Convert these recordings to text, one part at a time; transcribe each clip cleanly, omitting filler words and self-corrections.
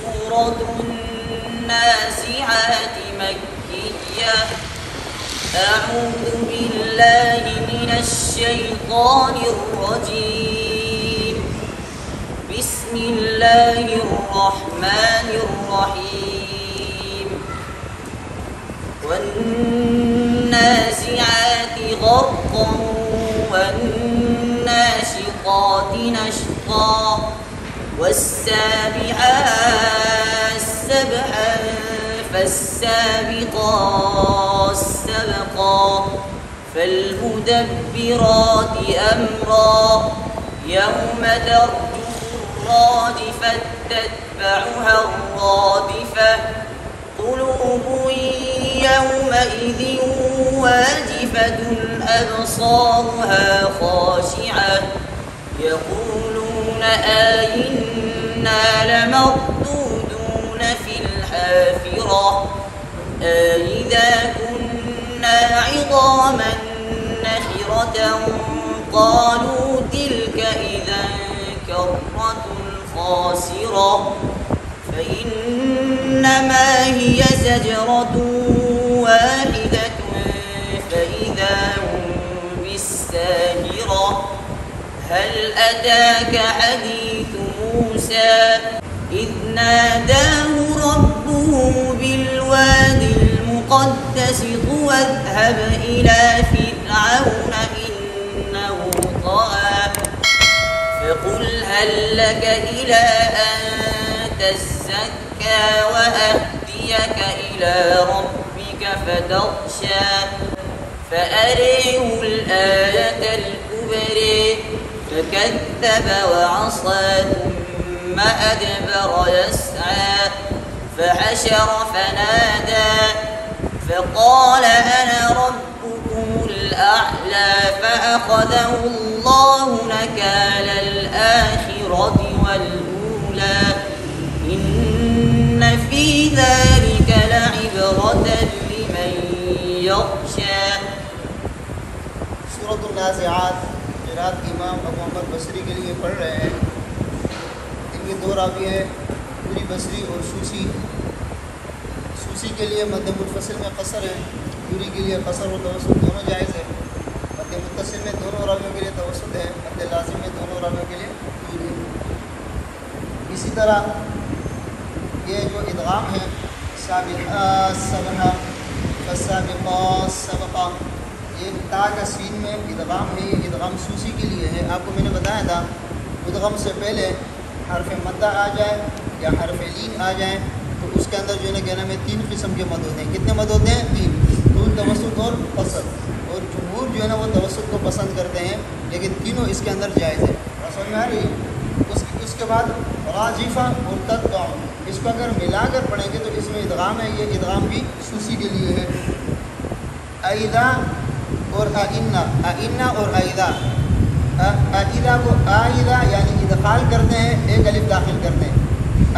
سورة النازعات مكية. أعوذ بالله من الشيطان الرجيم. بسم الله الرحمن الرحيم. والنازعات غرقا والناشطات نشطا والسابحات سبحا فالسابقات سبقا فالمدبرات أمرا يوم ترجف الرادفة تتبعها الرادفة قلوب يومئذ واجفة أبصارها خاشعة يقولون أئنا لمردودون في الحافرة أئذا كنا عظاما نخرة قالوا تلك إذا كرة خاسرة فإنما هي زجرة واحدة فإذا هم بالساهرة هل أتاك حديث موسى إذ ناداه ربه بالوادي المقدس طوى اذهب إلى فرعون إنه طغى فقل هل لك إلى أن تزكى وأهديك إلى ربك فتخشى فأريه الآية الكبرى فكذب وعصى ثم أدبر يسعى فحشر فنادى فقال أنا ربكم الأعلى فأخذه الله نكال الآخرة والأولى إن في ذلك لعبرة لمن يخشى. سورۃ النازعات قرات امام ابو محمد بصری کے لیے پڑھ رہے ہیں. ان کے دو راوی ہیں پوری بصری اور سوسی. سوسی کے لیے مد منفصل میں قصر ہے, پوری کے لیے قصر و توسط دونوں جائز ہے. مد متصل میں دونوں راویوں کے لیے توسط ہے, مد لازم میں دونوں راویوں کے لیے پوری ہے. اسی طرح یہ جو ادغام ہے سابقات سبقا فالسابقات سبقا, یہ تا کا سین میں ادغام ہے. یہ ادغام سوسی کے لیے ہے. آپ کو میں نے بتایا تھا ادغام سے پہلے حرف مدہ آ جائے یا حرف لین آ جائے تو اس کے اندر جو ہے نا کہنا میں 3 قسم کے مد ہوتے ہیں. کتنے مد ہوتے ہیں؟ 3. طول, توسط اور قصر. اور جمہور جو ہے نا وہ توسط کو پسند کرتے ہیں لیکن تینوں اس کے اندر جائز ہے. سمجھ میں آ رہی ہے؟ اس کے بعد راجفہ اور تتبع, اس کو اگر ملا کر پڑھیں گے تو اس میں ادغام ہے. یہ ادغام بھی سوسی کے لیے ہے. ایدا اور ائنا, ائنا اور ایدا. ایدا کو آئدہ یعنی ادخال کرتے ہیں, ایک الف داخل کرتے ہیں.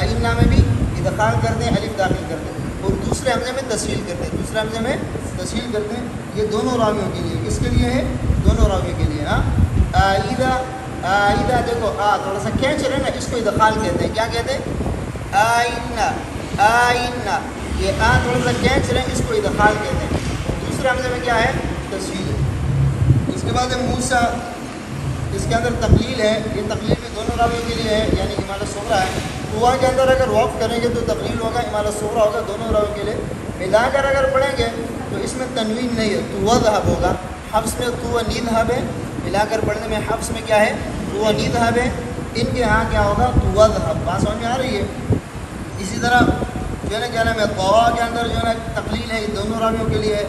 ائنا میں بھی ادخال کرتے ہیں, الف داخل کرتے ہیں, اور دوسرے حمزے میں تسہیل کرتے ہیں. دوسرے حمزے میں تسہیل کرتے ہیں. یہ دونوں راویوں کے لیے. کس کے لیے ہے؟ دونوں راویوں کے لیے. آئدہ, آئدہ دیکھو تھوڑا سا کھینچ رہے ہیں نا, اس کو ادخال کہتے ہیں. کیا کہتے ہیں؟ آئنا, آئنا. یہ تھوڑا سا کھینچ رہے ہیں, اس کو ادخال کہتے ہیں. دوسرے حمزے میں کیا ہے؟ تسہیل. اس کے بعد ہے موسیٰ, اس کے اندر تقلیل ہے. یہ تقلیل بھی دونوں راویوں کے لیے ہے, یعنی امالہ صغریٰ ہے. ہوا کے اندر اگر وقف کریں گے تو تقلیل ہوگا, امالہ صغریٰ ہوگا, دونوں راویوں کے لیے. ملا کر اگر پڑھیں گے تو اس میں تنوین نہیں ہے, تو ذهب ہوگا. حفص میں تو نیذهب ہے, ملا کر پڑھنے میں حفص میں کیا ہے؟ تو نیذهب ہے. ان کے ہاں کیا ہوگا؟ تو ذهب. بات سمجھ میں آ رہی ہے؟ اسی طرح جو ہے نا کیا نام ہے طوا کے اندر جو ہے نا تقلیل ہے, یہ دونوں راویوں کے لیے ہے.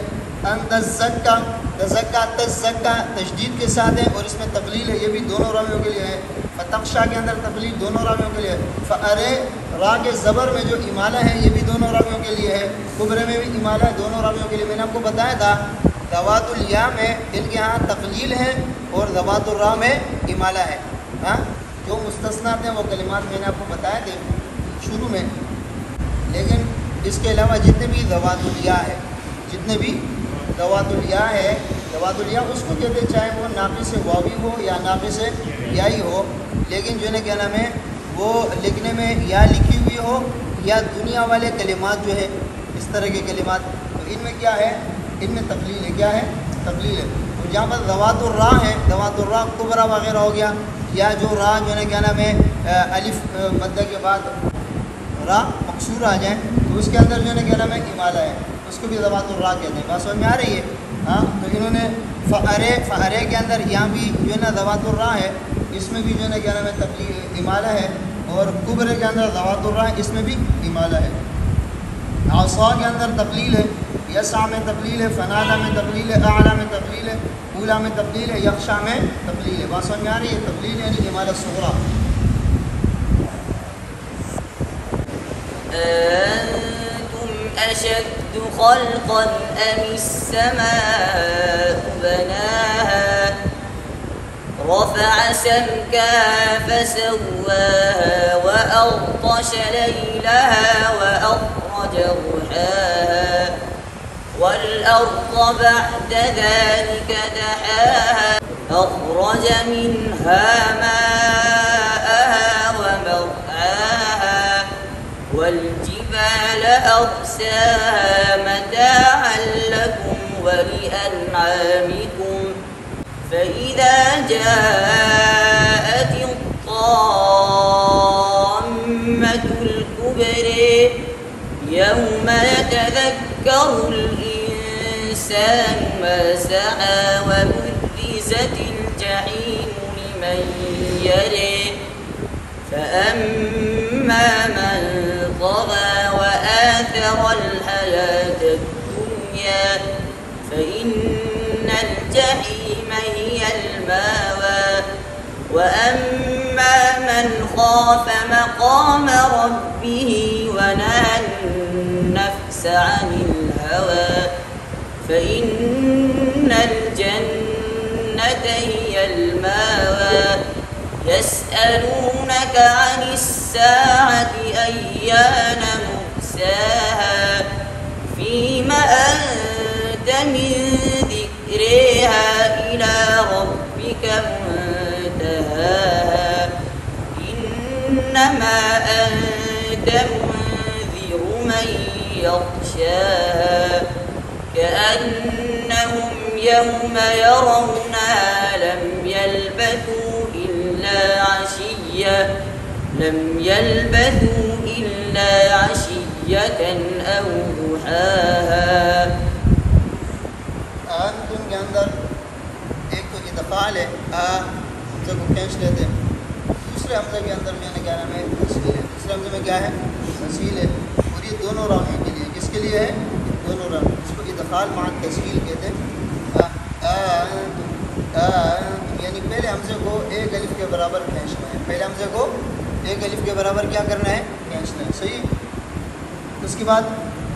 ان تزکا, تزکا تزکا تشدید کے ساتھ ہے اور اس میں تقلیل ہے, یہ بھی دونوں راویوں کے لیے ہے. فتخشا کے اندر تقلیل دونوں راویوں کے لیے ہے. فارے را کے زبر میں جو امالہ ہے یہ بھی دونوں راویوں کے لیے ہے. کبرے میں بھی امالہ ہے, دونوں راویوں کے لیے. میں نے آپ کو بتایا تھا ذوات الیا میں ان کے ہاں تقلیل ہے اور ذوات الراء میں امالہ ہے. ہاں جو مستثنات ہیں وہ کلمات میں نے آپ کو بتائے تھے شروع میں, لیکن اس کے علاوہ جتنے بھی ذوات الیا ہے, جتنے بھی ذوات الیا ہے, ذوات الیا اس کو کہتے ہیں چاہے وہ ناقص واوی ہو یا ناقص یائی ہو, لیکن جو ہے نا کیا نام ہے وہ لکھنے میں یا لکھی ہوئی ہو یا دنیا والے کلمات جو ہے اس طرح کے کلمات، تو ان میں کیا ہے، ان میں تقلیل ہے. کیا ہے؟ تقلیل ہے. اور جہاں پر ذوات الراء ہے، ذوات الراء کبرا وغیرہ ہو گیا، یا جو راء جو ہے کیا نام ہے الف مدہ کے بعد راء مقصور آ جائیں تو اس کے اندر جو ہے کیا نام ہے امالہ ہے، اس کو بھی ذوات الراء کہتے ہیں. بات سمجھ میں آ رہی ہے؟ ہاں، تو انہوں نے فارے کے اندر یہاں بھی جو ہے نا ذوات الراء ہے، اس میں بھی جو ہے نا کیا نام ہے تقلیل امالہ ہے، اور کبرے کے اندر ذوات الراء اس میں بھی امالہ ہے. عصا کے اندر تقلیل ہے، یسع میں تقلیل ہے، فنادا میں تقلیل ہے، اعلیٰ میں تقلیل ہے، اولیٰ میں تقلیل ہے، یخشع میں تقلیل ہے. بات سمجھ میں آ رہی ہے؟ تقلیل یعنی امالہ صغریٰ. أأنتم أشد خلقا أم السماء بناها رفع سمكها فسواها وأغطش ليلها وأخرج ضحاها والأرض بعد ذلك دحاها أخرج منها ماءها ومرعاها والجبال أرساها متاعا لكم ولأنعامكم فإذا جاءت الطامة الكبرى يوم يتذكر الإنسان ما سعى وبرزت الجحيم لمن يرى فأما من طغى وآثر الحياة الدنيا فإن الجحيم هي المأوى وأما من خاف مقام ربه ونهى النفس عن الهوى فإن الجنة هي المأوى يسألونك عن الساعة أيان مرساها فيما أنت من ذكرها إلى ربك منتهاها إنما أنت منذر من يخشاها كأنهم يوم يرونها لم يلبثوا إلا عشية أو ضحاها. أنتم کے اندر ایک تو ادخال ہے، حمزہ کو کھینچ لیتے ہیں، دوسرے حمزہ کے اندر میں نے کیا نام ہے تسہیل ہے. دوسرے حمزے میں کیا ہے؟ تسہیل ہے، اور یہ دونوں راویوں کے لیے. کس کے لیے ہے؟ دونوں راوی. اس کو ادخال مع تسہیل کہتے ہیں. یعنی پہلے حمزے کو ایک الف کے برابر کھینچنا ہے، پہلے حمزے کو ایک الف کے برابر کیا کرنا ہے؟ کھینچنا ہے. صحیح. اس کے بعد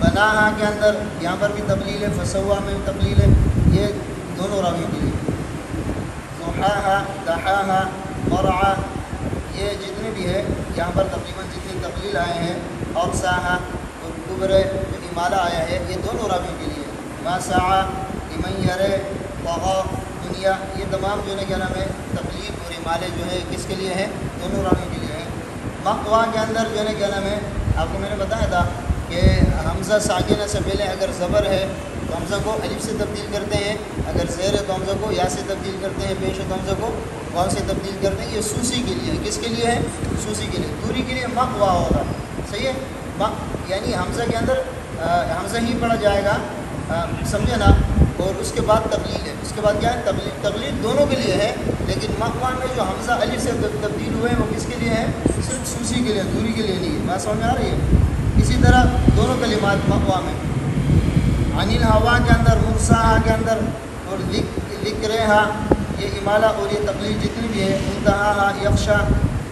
بناہا کے اندر یہاں پر بھی تقلیل ہے، فسوا میں بھی تقلیل ہے، یہ دونوں راویوں کے لیے. ضحاہا، دحاہا، مرعا، یہ جتنے بھی ہے یہاں پر تقریباً جتنے تقلیل آئے ہیں، ارساہا اور کبرے جو امالہ آیا ہے یہ دونوں راویوں کے لیے. ما سعا، لمن یرے، طغا، دنیا، یہ تمام جو ہے کیا نام ہے تقلیل اور امالے جو ہے کس کے لیے ہیں؟ دونوں راویوں کے لیے ہیں. مقوا کے اندر جو ہے کیا نام ہے آپ کو میں نے بتایا تھا کہ حمزہ ساکنہ سے پہلے اگر زبر ہے تو حمزہ کو الف سے تبدیل کرتے ہیں، اگر زیر ہے تو حمزہ کو یا سے تبدیل کرتے ہیں، پیش ہے تو حمزہ کو واو سے تبدیل کرتے ہیں. یہ سوسی کے لیے ہے. کس کے لیے ہے؟ سوسی کے لیے. دوری کے لیے مقوا ہوگا. صحیح ہے. یعنی حمزہ کے اندر حمزہ ہی پڑھا جائے گا، سمجھے نا. اور اس کے بعد تقلیل ہے. اس کے بعد کیا ہے؟ تقلیل دونوں کے لیے ہے، لیکن مقوا میں جو حمزہ الف سے تبدیل ہوئے ہیں وہ کس کے لیے ہے؟ صرف سوسی کے لیے، دوری کے لیے نہیں ہے. بات سمجھ میں آ رہی ہے؟ اسی طرح دونوں کلمات مقوا میں عن الہوا کے اندر، مرساہا کے اندر، اور ذکرہا یہ امالہ اور یہ تقلیل جتنی بھی ہے، منتہاہا، یخشا،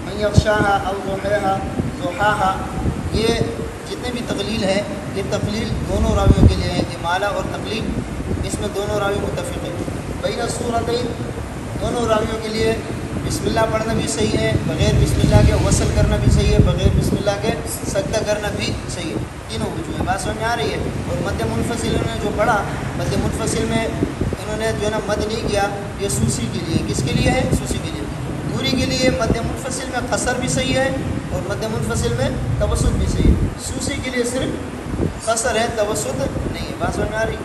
من یخشاہا، او ضحاہا، ضحاہا، یہ جتنے بھی تقلیل ہے یہ تقلیل دونوں راویوں کے لیے ہے. امالہ اور تقلیل اس میں دونوں راوی متفق ہیں. بین الصورتین دونوں راویوں کے لیے بسم اللہ پڑھنا بھی صحیح ہے، بغیر بسم اللہ کے وصل کرنا بھی صحیح ہے، بغیر بسم اللہ کے سجدہ کرنا بھی صحیح ہے. تینوں وجوہ ہیں. بات سمجھ میں آ رہی ہے؟ اور مد منفصل نے جو پڑھا، مد منفصل میں انہوں نے جو ہے نا مد نہیں کیا، یہ سوسی کے لیے. کس کے لیے ہے؟ سوسی کے لیے. قوری کے لیے مد منفصل میں قصر بھی صحیح ہے اور مد منفصل میں توسط بھی صحیح ہے. سوسی کے لیے صرف قصر ہے، توسط نہیں ہے. بات سمجھ میں آ رہی؟